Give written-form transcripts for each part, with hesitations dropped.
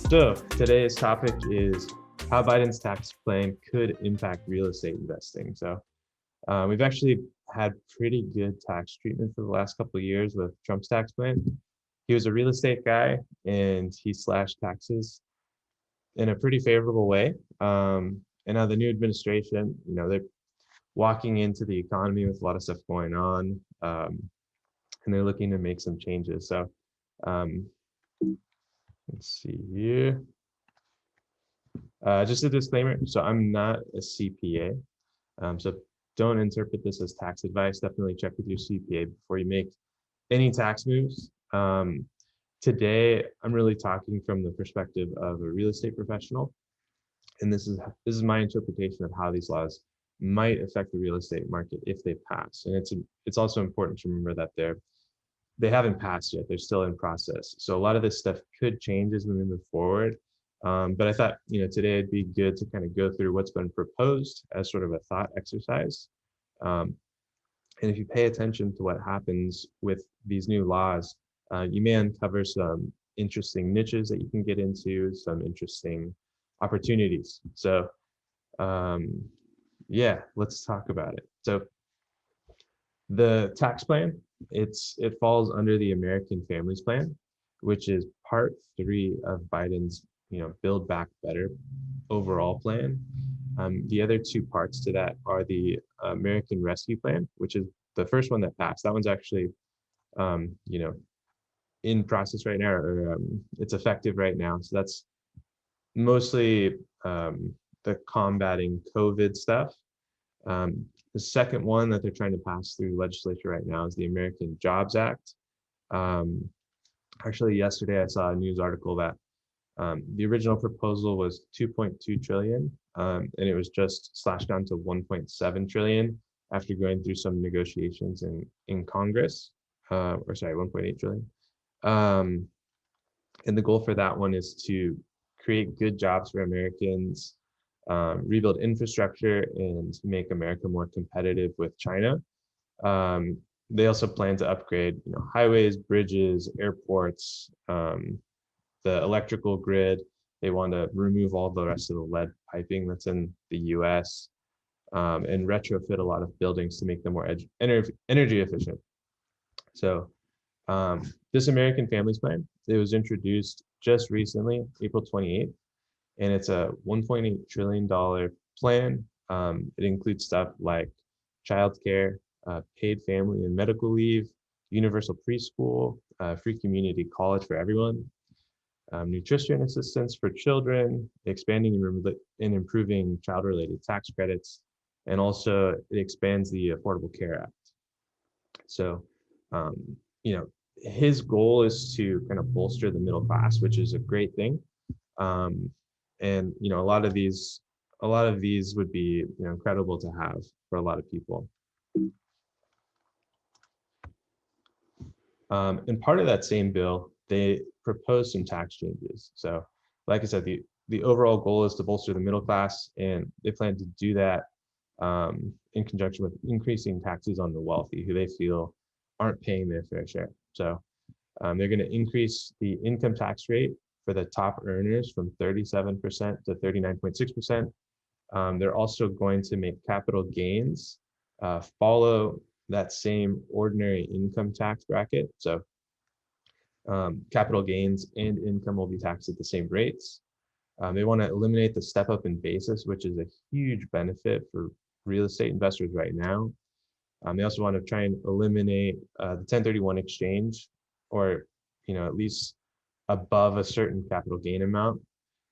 So today's topic is how Biden's tax plan could impact real estate investing. We've actually had pretty good tax treatment for the last couple of years with Trump's tax plan. He was a real estate guy and he slashed taxes in a pretty favorable way. And now the new administration, they're walking into the economy with a lot of stuff going on, and they're looking to make some changes. Um, let's see here. Just a disclaimer. So I'm not a CPA. So don't interpret this as tax advice. Definitely check with your CPA before you make any tax moves. Today, I'm really talking from the perspective of a real estate professional, and this is my interpretation of how these laws might affect the real estate market if they pass. And it's also important to remember that they haven't passed yet. They're still in process. So a lot of this stuff could change as we move forward. But I thought, today it'd be good to kind of go through what's been proposed as sort of a thought exercise. Um, and if you pay attention to what happens with these new laws, you may uncover some interesting niches that you can get into, some interesting opportunities. Yeah, let's talk about it. So the tax plan, it falls under the American Families Plan, which is part 3 of Biden's, Build Back Better overall plan. The other 2 parts to that are the American Rescue Plan, which is the first one that passed. That one's actually, in process right now, or it's effective right now. So that's mostly the combating COVID stuff. The second one that they're trying to pass through the legislature right now is the American Jobs Act. Actually, yesterday I saw a news article that the original proposal was 2.2 trillion, and it was just slashed down to 1.7 trillion after going through some negotiations in Congress, 1.8 trillion. And the goal for that one is to create good jobs for Americans, rebuild infrastructure, and make America more competitive with China. They also plan to upgrade, highways, bridges, airports, the electrical grid. They want to remove all the rest of the lead piping that's in the U.S. And retrofit a lot of buildings to make them more energy efficient. So this American Families Plan, it was introduced just recently, April 28th, and it's a $1.8 trillion plan. It includes stuff like childcare, paid family and medical leave, universal preschool, free community college for everyone, nutrition assistance for children, expanding and improving child-related tax credits, and also it expands the Affordable Care Act. So, his goal is to kind of bolster the middle class, which is a great thing. And a lot of these would be incredible to have for a lot of people. And part of that same bill, they proposed some tax changes. So, like I said, the overall goal is to bolster the middle class, and they plan to do that in conjunction with increasing taxes on the wealthy, who they feel aren't paying their fair share. So they're going to increase the income tax rate for the top earners from 37% to 39.6%. They're also going to make capital gains follow that same ordinary income tax bracket. So capital gains and income will be taxed at the same rates. They want to eliminate the step up in basis, which is a huge benefit for real estate investors right now. They also want to try and eliminate the 1031 exchange, or at least above a certain capital gain amount.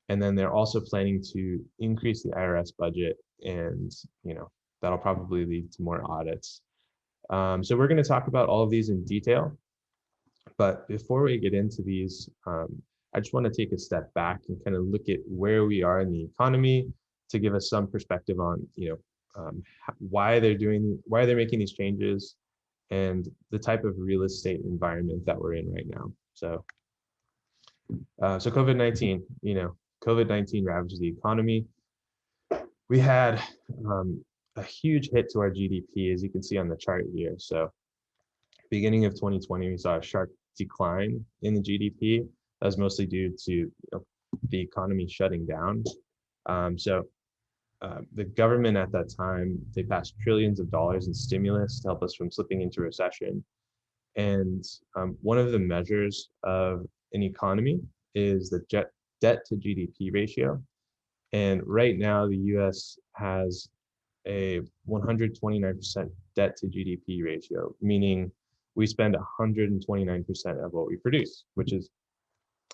And then they're also planning to increase the IRS budget, and that'll probably lead to more audits. So we're going to talk about all of these in detail. But before we get into these, I just want to take a step back and kind of look at where we are in the economy to give us some perspective on why they're making these changes and the type of real estate environment that we're in right now. So COVID-19, COVID-19 ravaged the economy. We had a huge hit to our GDP, as you can see on the chart here. So beginning of 2020, we saw a sharp decline in the GDP. That was mostly due to the economy shutting down. The government at that time, they passed trillions of dollars in stimulus to help us from slipping into recession. And one of the measures of an economy is the debt to GDP ratio. And right now, the US has a 129% debt to GDP ratio, meaning we spend 129% of what we produce, which is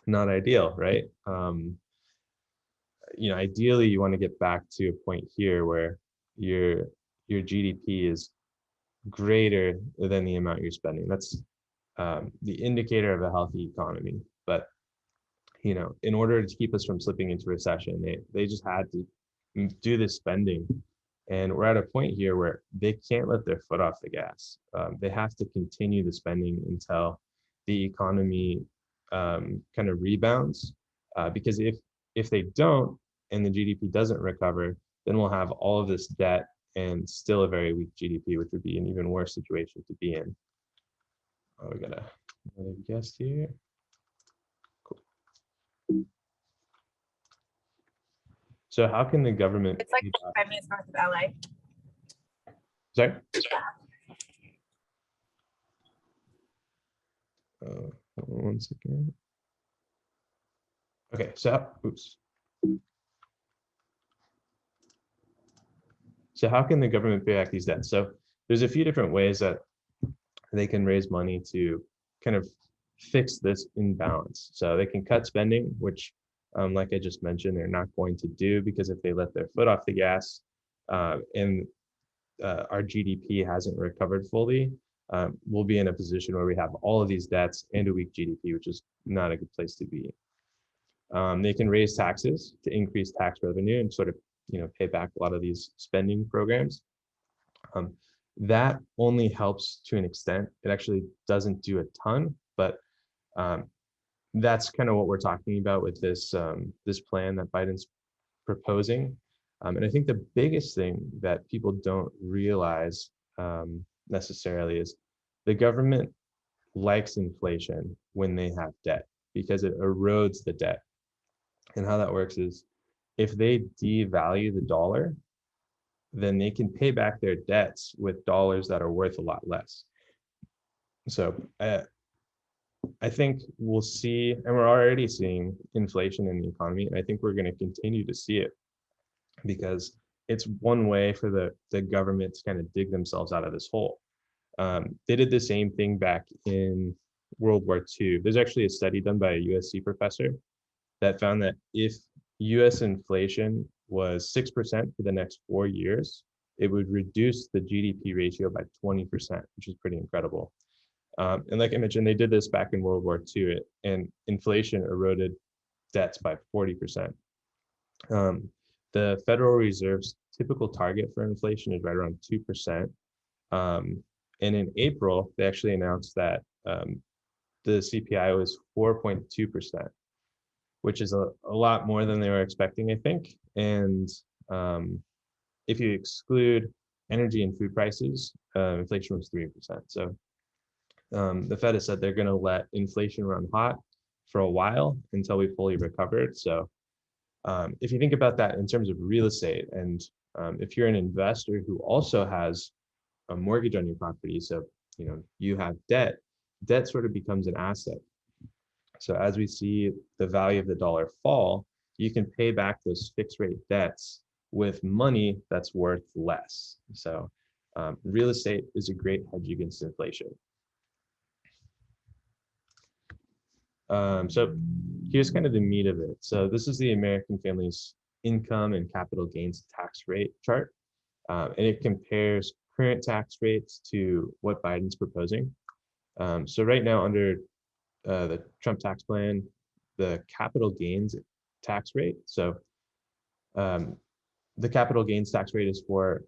not ideal, right? Ideally, you want to get back to a point here where your GDP is greater than the amount you're spending. That's the indicator of a healthy economy. But in order to keep us from slipping into recession, they just had to do this spending. And we're at a point here where they can't let their foot off the gas. They have to continue the spending until the economy kind of rebounds. Because if they don't, and the GDP doesn't recover, then we'll have all of this debt and still a very weak GDP, which would be an even worse situation to be in. Oh, we got another guest here. Cool. So how can the government? It's like 5 minutes north of LA. Sorry? Hold on 1 second. Okay, so So how can the government pay back these debts? So there's a few different ways that they can raise money to kind of fix this imbalance. So they can cut spending, which, like I just mentioned, they're not going to do, because if they let their foot off the gas and our GDP hasn't recovered fully, we'll be in a position where we have all of these debts and a weak GDP, which is not a good place to be. They can raise taxes to increase tax revenue and sort of pay back a lot of these spending programs. That only helps to an extent. It actually doesn't do a ton, but that's kind of what we're talking about with this this plan that Biden's proposing. And I think the biggest thing that people don't realize necessarily is the government likes inflation when they have debt, because it erodes the debt. And how that works is, if they devalue the dollar, then they can pay back their debts with dollars that are worth a lot less. So I think we'll see, and we're already seeing, inflation in the economy, and I think we're going to continue to see it, because it's one way for the government to kind of dig themselves out of this hole. They did the same thing back in World War II. There's actually a study done by a USC professor that found that if US inflation was 6% for the next 4 years, it would reduce the GDP ratio by 20%, which is pretty incredible. And like I mentioned, they did this back in World War II, and inflation eroded debts by 40%. The Federal Reserve's typical target for inflation is right around 2%. And in April, they actually announced that the CPI was 4.2%. Which is a lot more than they were expecting, I think. And if you exclude energy and food prices, inflation was 3%. So the Fed has said they're going to let inflation run hot for a while until we fully recovered. So if you think about that in terms of real estate, and if you're an investor who also has a mortgage on your property, so you have debt sort of becomes an asset. So as we see the value of the dollar fall, you can pay back those fixed rate debts with money that's worth less. So real estate is a great hedge against inflation. So here's kind of the meat of it. So this is the American Families Income and Capital Gains Tax Rate chart. And it compares current tax rates to what Biden's proposing. So right now, under the Trump tax plan, the capital gains tax rate. So the capital gains tax rate is for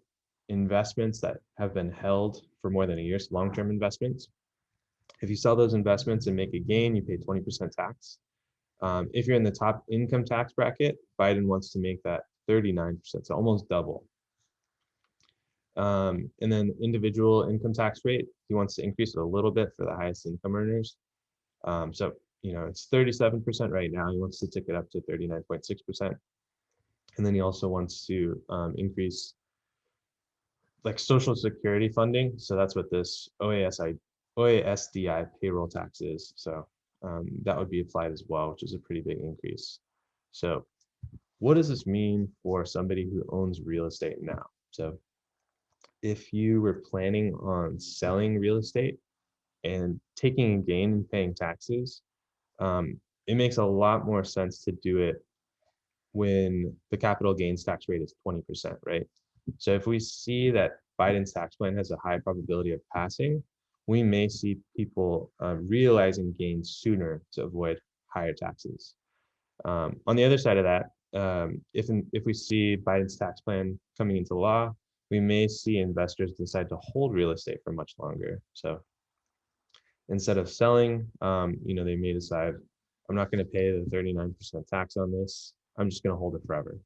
investments that have been held for more than a year, so long-term investments. If you sell those investments and make a gain, you pay 20% tax. If you're in the top income tax bracket, Biden wants to make that 39%, so almost double. And then individual income tax rate, he wants to increase it a little bit for the highest income earners. So it's 37% right now. He wants to take it up to 39.6%. And then he also wants to increase like Social Security funding. So that's what this OASDI payroll tax is. So that would be applied as well, which is a pretty big increase. So what does this mean for somebody who owns real estate now? So if you were planning on selling real estate and taking a gain and paying taxes, it makes a lot more sense to do it when the capital gains tax rate is 20%, right? So if we see that Biden's tax plan has a high probability of passing, we may see people realizing gains sooner to avoid higher taxes. On the other side of that, if we see Biden's tax plan coming into law, we may see investors decide to hold real estate for much longer. So instead of selling, they may decide, I'm not going to pay the 39% tax on this. I'm just going to hold it forever,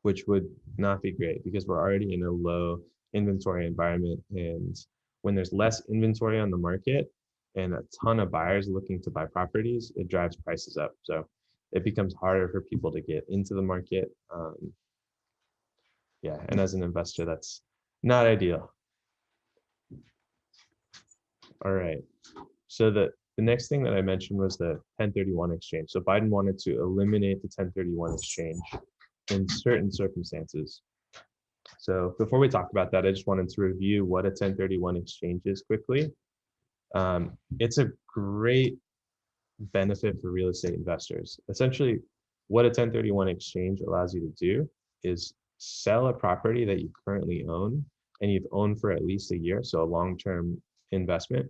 which would not be great because we're already in a low inventory environment. And when there's less inventory on the market and a ton of buyers looking to buy properties, it drives prices up. So it becomes harder for people to get into the market. And as an investor, that's not ideal. All right. So the next thing that I mentioned was the 1031 exchange. So Biden wanted to eliminate the 1031 exchange in certain circumstances. So before we talk about that, I just wanted to review what a 1031 exchange is quickly. It's a great benefit for real estate investors. Essentially, what a 1031 exchange allows you to do is sell a property that you currently own and you've owned for at least a year, so a long-term investment.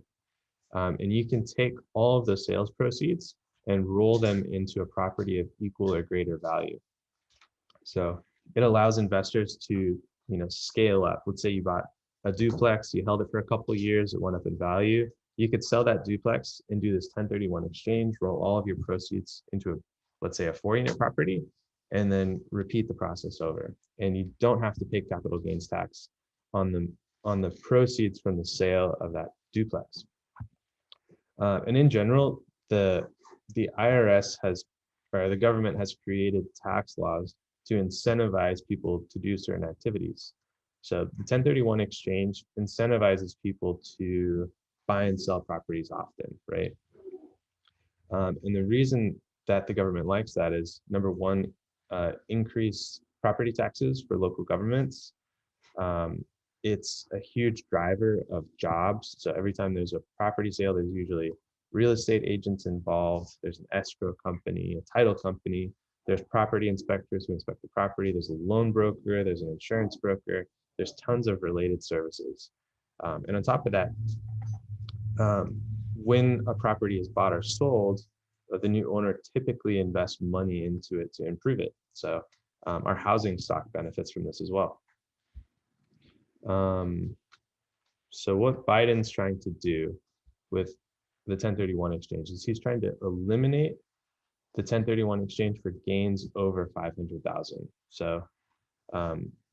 And you can take all of the sales proceeds and roll them into a property of equal or greater value. So it allows investors to, scale up. Let's say you bought a duplex, you held it for a couple of years, it went up in value. You could sell that duplex and do this 1031 exchange, roll all of your proceeds into let's say a 4-unit property, and then repeat the process over. And you don't have to pay capital gains tax on the proceeds from the sale of that duplex. And in general, the IRS the government has created tax laws to incentivize people to do certain activities. So the 1031 exchange incentivizes people to buy and sell properties often, right? And the reason that the government likes that is, number one, increase property taxes for local governments. It's a huge driver of jobs. So every time there's a property sale, there's usually real estate agents involved. There's an escrow company, a title company. There's property inspectors who inspect the property. There's a loan broker. There's an insurance broker. There's tons of related services. And on top of that, when a property is bought or sold, the new owner typically invests money into it to improve it. So our housing stock benefits from this as well. So what Biden's trying to do with the 1031 exchange is he's trying to eliminate the 1031 exchange for gains over 500,000. So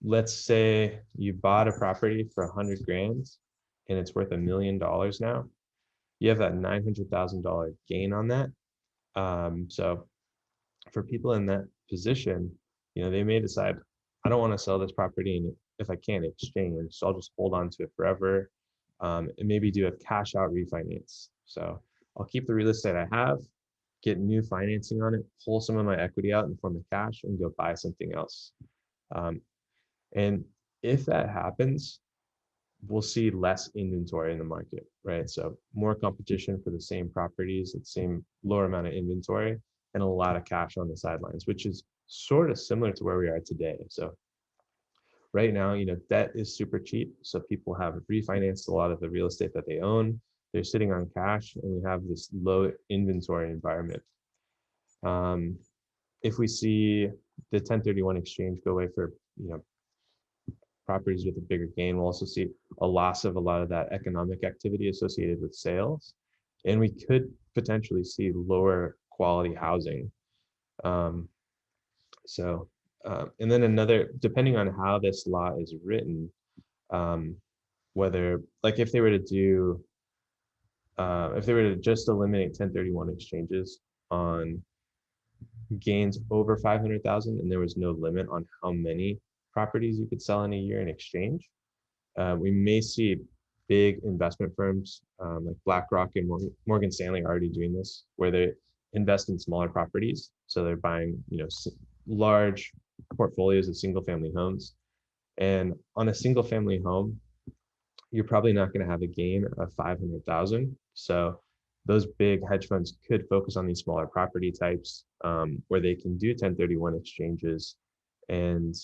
let's say you bought a property for 100 grand and it's worth $1 million now. You have that $900,000 gain on that. So for people in that position, they may decide, I don't want to sell this property, and if I can't exchange, so I'll just hold on to it forever, and maybe do a cash out refinance. So I'll keep the real estate I have, get new financing on it, pull some of my equity out in the form of cash, and go buy something else. And if that happens, we'll see less inventory in the market, right? So more competition for the same properties, the same lower amount of inventory, and a lot of cash on the sidelines, which is sort of similar to where we are today. So right now, debt is super cheap. So people have refinanced a lot of the real estate that they own. They're sitting on cash, and we have this low inventory environment. If we see the 1031 exchange go away for, properties with a bigger gain, we'll also see a loss of a lot of that economic activity associated with sales. And we could potentially see lower quality housing. And then depending on how this law is written, whether, like if they were to do if they were to just eliminate 1031 exchanges on gains over 500,000 and there was no limit on how many properties you could sell in a year in exchange, we may see big investment firms like BlackRock and Morgan Stanley already doing this, where they invest in smaller properties. So they're buying, large portfolios of single family homes. And on a single family home, you're probably not going to have a gain of 500,000. So those big hedge funds could focus on these smaller property types where they can do 1031 exchanges and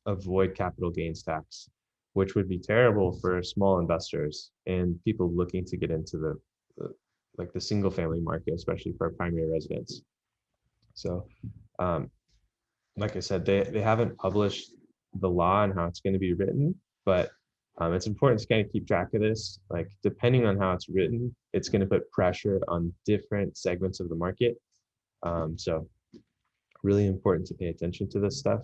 avoid capital gains tax, which would be terrible for small investors and people looking to get into the single family market, especially for primary residence. So like I said, they haven't published the law and how it's going to be written, but it's important to kind of keep track of this. Like, depending on how it's written, it's going to put pressure on different segments of the market. So really important to pay attention to this stuff.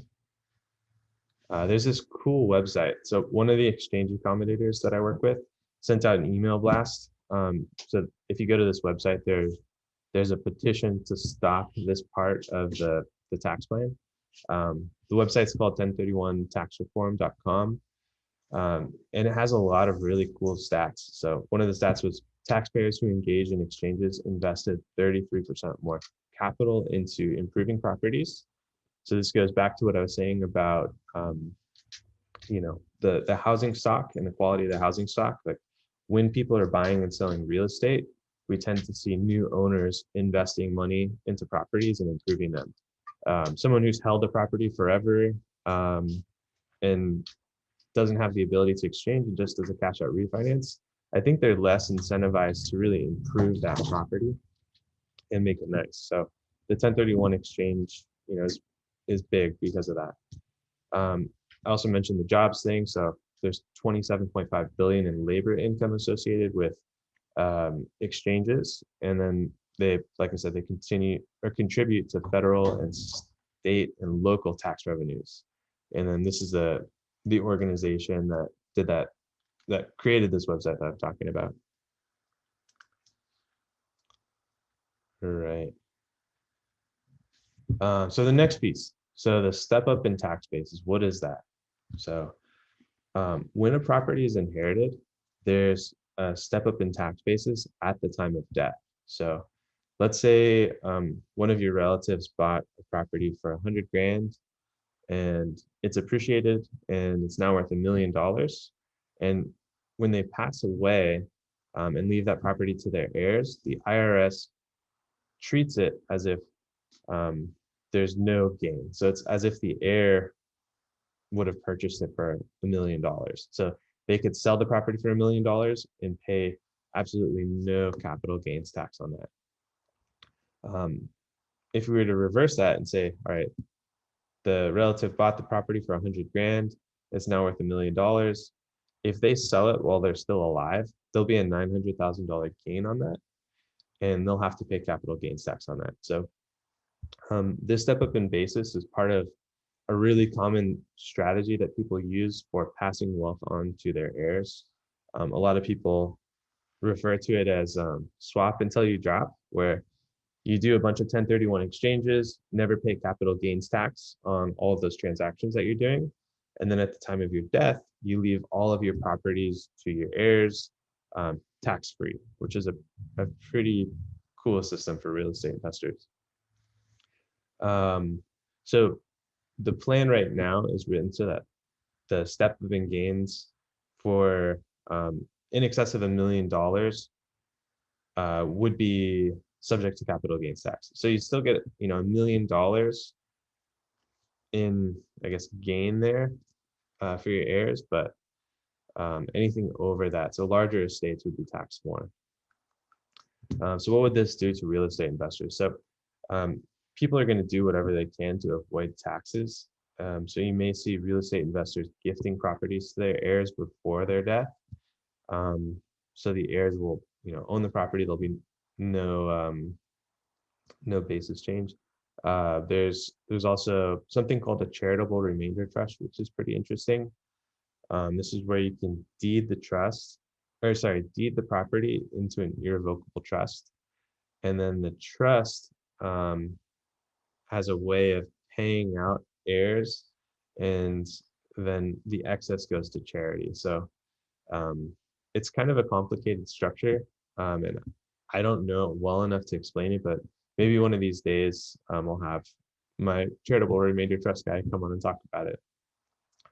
There's this cool website. So one of the exchange accommodators that I work with sent out an email blast. So if you go to this website, there's a petition to stop this part of the tax plan. The website's called 1031taxreform.com. And it has a lot of really cool stats. So one of the stats was taxpayers who engage in exchanges invested 33% more capital into improving properties. So this goes back to what I was saying about, the housing stock and the quality of the housing stock. Like, when people are buying and selling real estate, we tend to see new owners investing money into properties and improving them. Someone who's held a property forever and doesn't have the ability to exchange and just does a cash out refinance, I think they're less incentivized to really improve that property and make it nice. So the 1031 exchange, is big because of that. I also mentioned the jobs thing. So there's 27.5 billion in labor income associated with exchanges, and then they, like I said, they continue or contribute to federal and state and local tax revenues. And then this is the organization that did that created this website that I'm talking about. All right. So the next piece, so the step up in tax basis, what is that? So when a property is inherited, there's a step up in tax basis at the time of death. So let's say one of your relatives bought a property for 100 grand and it's appreciated and it's now worth $1 million. And when they pass away and leave that property to their heirs, the IRS treats it as if there's no gain. So it's as if the heir would have purchased it for $1 million. So they could sell the property for $1 million and pay absolutely no capital gains tax on that. If we were to reverse that and say, all right, the relative bought the property for 100 grand, it's now worth $1 million. If they sell it while they're still alive, there'll be a $900,000 gain on that, and they'll have to pay capital gains tax on that. So this step up in basis is part of a really common strategy that people use for passing wealth on to their heirs. A lot of people refer to it as swap until you drop, where you do a bunch of 1031 exchanges, never pay capital gains tax on all of those transactions that you're doing. And then at the time of your death, you leave all of your properties to your heirs tax-free, which is a pretty cool system for real estate investors. So the plan right now is written so that the step up in gains for in excess of $1 million would be subject to capital gains tax. So you still get, $1 million in, I guess, gain there for your heirs, but anything over that, so larger estates would be taxed more. So what would this do to real estate investors? So people are going to do whatever they can to avoid taxes. So you may see real estate investors gifting properties to their heirs before their death. So the heirs will, own the property. There'll be no basis change. There's also something called a charitable remainder trust, which is pretty interesting. This is where you can deed the trust or sorry, deed the property into an irrevocable trust. And then the trust has a way of paying out heirs, and then the excess goes to charity. So it's kind of a complicated structure, and I don't know well enough to explain it, but maybe one of these days I'll have my charitable remainder trust guy come on and talk about it.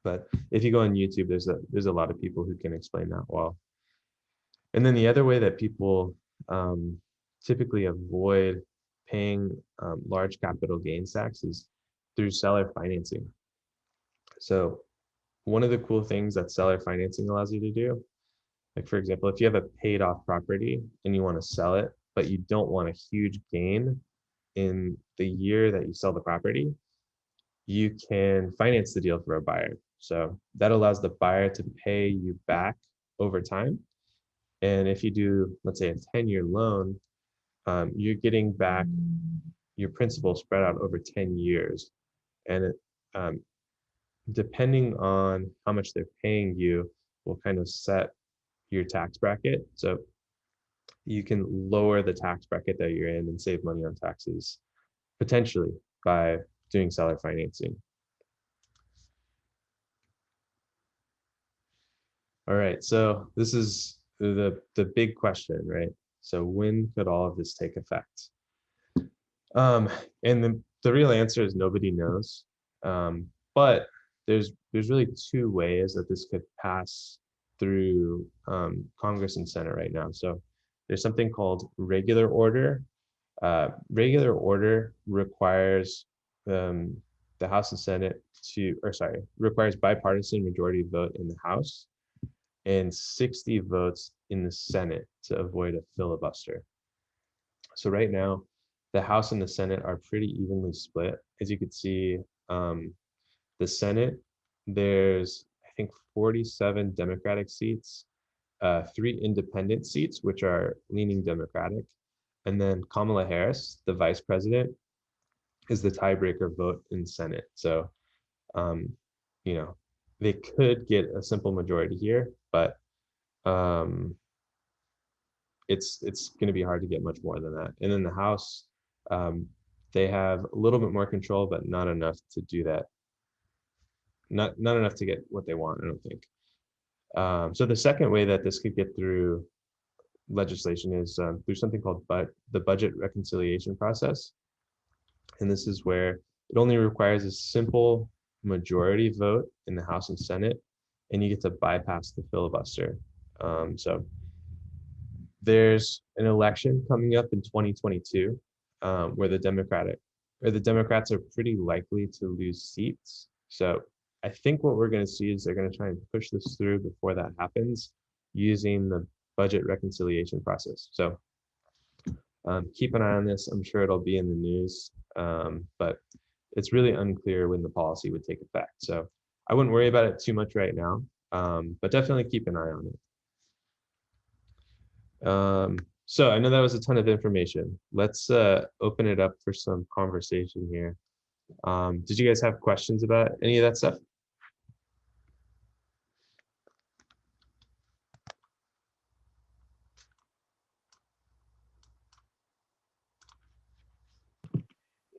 But if you go on YouTube, there's a lot of people who can explain that well. And then the other way that people typically avoid paying large capital gains tax is through seller financing. So one of the cool things that seller financing allows you to do, like for example, if you have a paid off property and you want to sell it, but you don't want a huge gain in the year that you sell the property, you can finance the deal for a buyer. So that allows the buyer to pay you back over time. And if you do, let's say, a 10-year loan, you're getting back your principal spread out over 10 years. And it, depending on how much they're paying you, will kind of set your tax bracket. So you can lower the tax bracket that you're in and save money on taxes, potentially by doing seller financing. All right, so this is the big question, right? So when could all of this take effect? And the real answer is nobody knows. But there's really two ways that this could pass through Congress and Senate right now. So there's something called regular order. Regular order requires the House and Senate requires bipartisan majority vote in the House and 60 votes in the Senate to avoid a filibuster. So right now, the House and the Senate are pretty evenly split. As you could see, the Senate, there's, I think, 47 Democratic seats, 3 independent seats, which are leaning Democratic. And then Kamala Harris, the vice president, is the tiebreaker vote in Senate. So, you know, they could get a simple majority here, but it's going to be hard to get much more than that. And in the House, they have a little bit more control, but not enough to do that. Not enough to get what they want, I don't think. So the second way that this could get through legislation is through something called the budget reconciliation process. And this is where it only requires a simple majority vote in the House and Senate, and you get to bypass the filibuster. So there's an election coming up in 2022 where the Democrats are pretty likely to lose seats. So I think what we're going to see is they're going to try and push this through before that happens using the budget reconciliation process. So keep an eye on this. I'm sure it'll be in the news, but it's really unclear when the policy would take effect. So I wouldn't worry about it too much right now, but definitely keep an eye on it. So I know that was a ton of information. Let's open it up for some conversation here. Did you guys have questions about any of that stuff?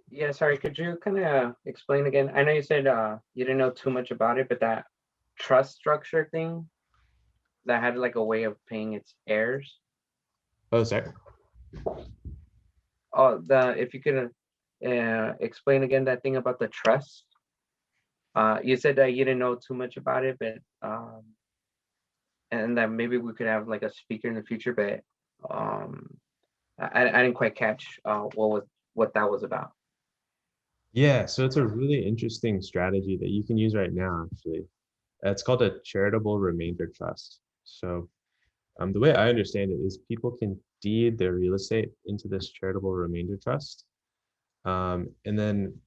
Yeah, sorry, could you kind of explain again? I know you said you didn't know too much about it, but that trust structure thing that had like a way of paying its heirs. Oh, sorry. Oh, if you could explain again that thing about the trust. You said that you didn't know too much about it, but and that maybe we could have like a speaker in the future, but I didn't quite catch what that was about. Yeah, so it's a really interesting strategy that you can use right now, actually. It's called a charitable remainder trust. So the way I understand it is people can deed their real estate into this charitable remainder trust. And then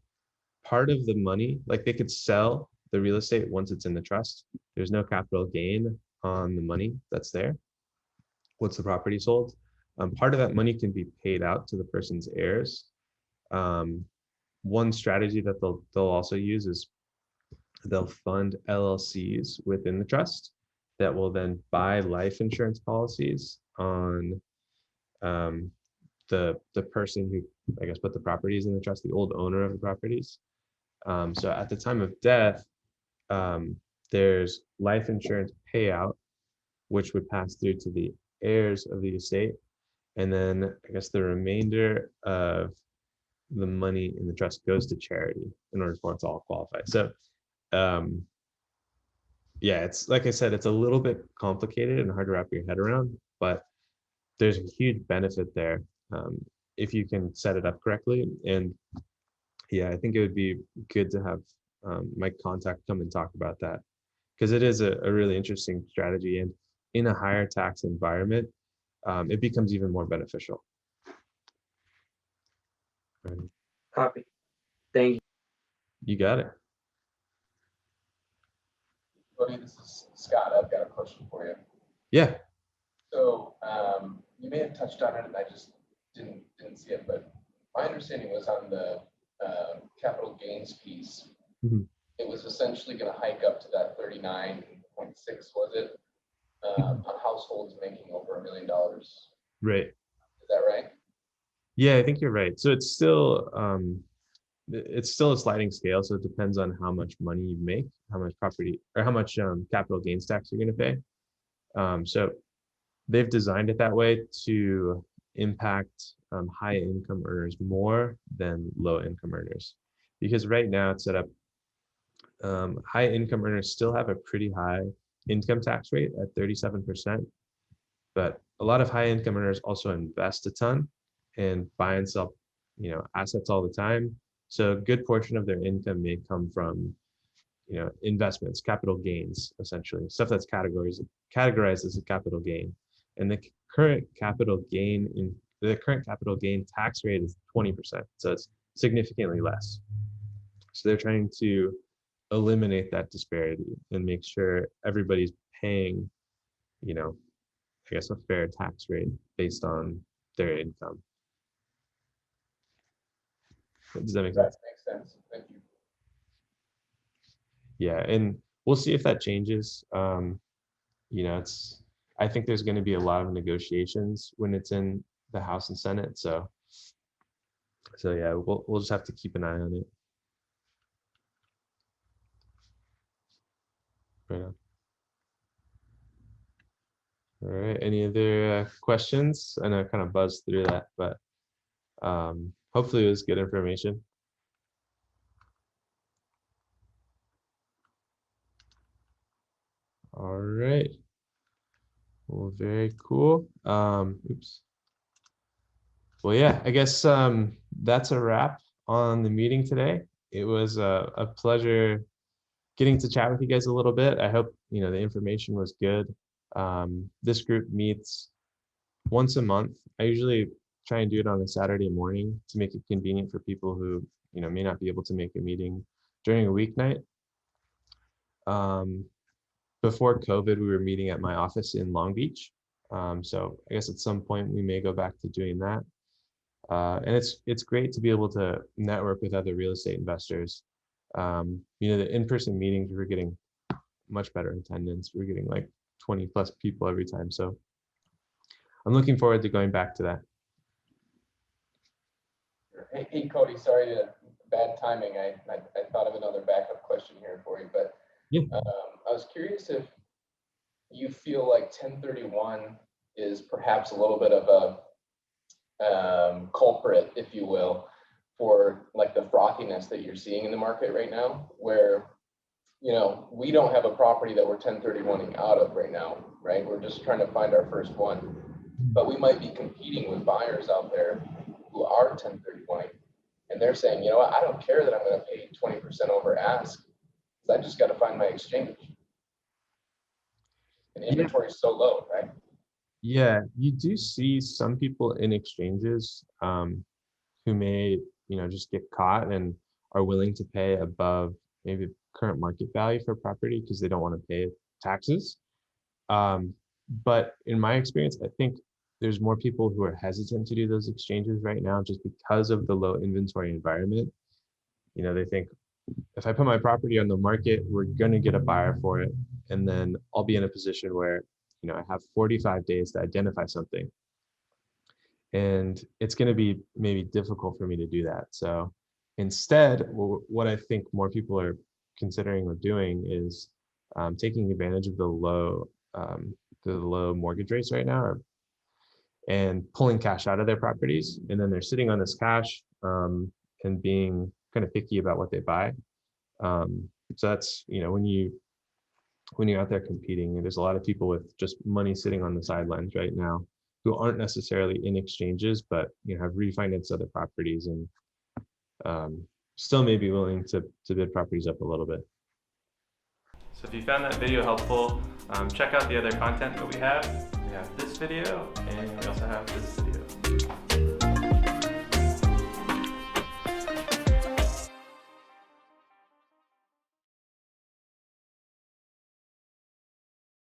part of the money, like they could sell the real estate once it's in the trust. There's no capital gain on the money that's there once the property sold. Part of that money can be paid out to the person's heirs. One strategy that they'll also use is they'll fund LLCs within the trust that will then buy life insurance policies on the person who, I guess, put the properties in the trust, the old owner of the properties. So at the time of death, there's life insurance payout, which would pass through to the heirs of the estate. And then I guess the remainder of the money in the trust goes to charity in order for it to all qualify. So yeah, it's like I said, it's a little bit complicated and hard to wrap your head around, but there's a huge benefit there if you can set it up correctly. And yeah, I think it would be good to have my contact come and talk about that, because it is a really interesting strategy, and in a higher tax environment, it becomes even more beneficial. Copy. Thank you. You got it. Cody, this is Scott. I've got a question for you. Yeah. So you may have touched on it, and I just didn't see it, but my understanding was on the capital gains piece, it was essentially going to hike up to that 39.6, was it, on households making over $1 million. Right. Is that right? Yeah, I think you're right. So it's still a sliding scale. So it depends on how much money you make, how much property or how much capital gains tax you're going to pay. So they've designed it that way to impact high income earners more than low income earners, because right now it's set up high income earners still have a pretty high income tax rate at 37%, but a lot of high income earners also invest a ton and buy and sell, assets all the time. So a good portion of their income may come from, investments, capital gains, essentially stuff that's categorized as a capital gain. And the current capital gain tax rate is 20%. So it's significantly less. So they're trying to eliminate that disparity and make sure everybody's paying, I guess, a fair tax rate based on their income. Does that make sense? That makes sense. Thank you. Yeah, and we'll see if that changes. I think there's going to be a lot of negotiations when it's in the House and Senate. So yeah, we'll just have to keep an eye on it. Right on. All right. Any other questions? I know I kind of buzzed through that, but hopefully it was good information. All right. Well, very cool. Oops. Well, yeah, I guess that's a wrap on the meeting today. It was a pleasure getting to chat with you guys a little bit. I hope, the information was good. This group meets once a month. I usually try and do it on a Saturday morning to make it convenient for people who, may not be able to make a meeting during a weeknight. Before COVID, we were meeting at my office in Long Beach. So I guess at some point we may go back to doing that. And it's great to be able to network with other real estate investors. The in-person meetings, we're getting much better attendance. We're getting like 20 plus people every time. So I'm looking forward to going back to that. Hey, Cody, sorry to bad timing. I thought of another backup question here for you, but Yeah. I was curious if you feel like 1031 is perhaps a little bit of a culprit, if you will, for like the frothiness that you're seeing in the market right now, where, we don't have a property that we're 1031ing out of right now, right? We're just trying to find our first one, but we might be competing with buyers out there who are 1031ing, and they're saying, I don't care that I'm going to pay 20% over ask, because I just got to find my exchange. And inventory is so low, right? Yeah, you do see some people in exchanges who may, just get caught and are willing to pay above maybe current market value for property because they don't want to pay taxes. But in my experience, I think there's more people who are hesitant to do those exchanges right now just because of the low inventory environment. They think, if I put my property on the market, we're going to get a buyer for it. And then I'll be in a position where, I have 45 days to identify something. And it's going to be maybe difficult for me to do that. So instead, what I think more people are considering or doing is taking advantage of the low mortgage rates right now, and pulling cash out of their properties. And then they're sitting on this cash and being kind of picky about what they buy. So that's, when you're out there competing, there's a lot of people with just money sitting on the sidelines right now who aren't necessarily in exchanges, but have refinanced other properties and still may be willing to bid properties up a little bit. So if you found that video helpful, check out the other content that we have. We have this video and we also have this video.